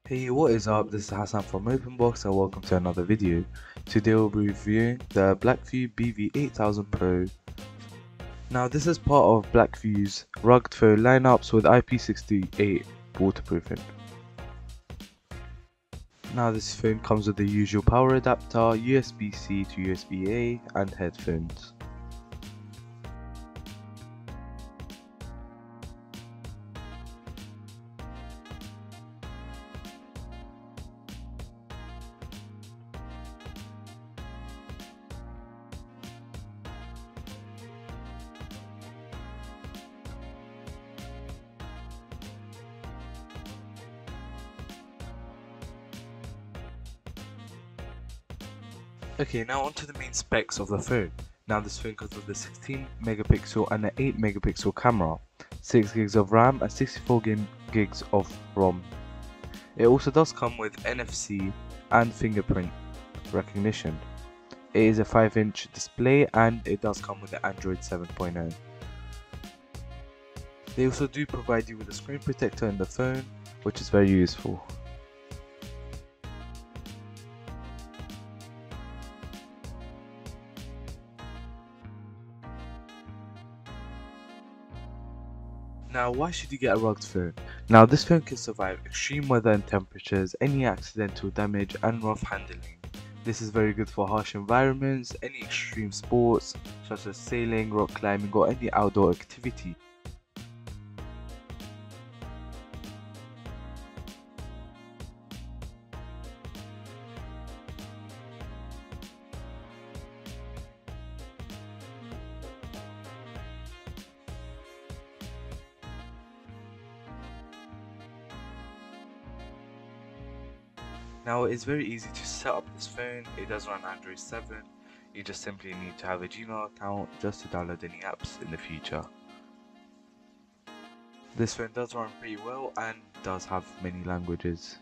Hey, what is up? This is Hassan from OpenBox and welcome to another video. Today we'll be reviewing the Blackview BV8000 Pro. Now this is part of Blackview's rugged phone lineups with IP68 waterproofing. Now this phone comes with the usual power adapter, USB-C to USB-A and headphones. Okay, now onto the main specs of the phone. Now this phone comes with a 16 megapixel and an 8 megapixel camera, 6 gigs of RAM and 64 gigs of ROM. It also does come with NFC and fingerprint recognition. It is a 5-inch display and it does come with the Android 7.0. They also do provide you with a screen protector in the phone, which is very useful. Now why should you get a rugged phone? Now this phone can survive extreme weather and temperatures, any accidental damage and rough handling. This is very good for harsh environments, any extreme sports such as sailing, rock climbing or any outdoor activity. Now it is very easy to set up this phone. It does run Android 7. You just simply need to have a Gmail account just to download any apps in the future. This phone does run pretty well and does have many languages.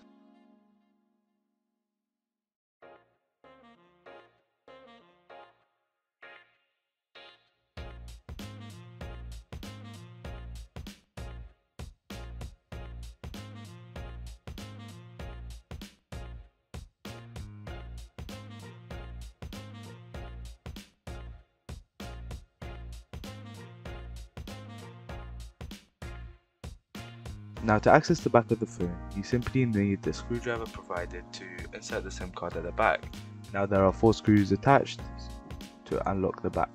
Now to access the back of the phone, you simply need the screwdriver provided to insert the SIM card at the back. Now there are 4 screws attached to unlock the back.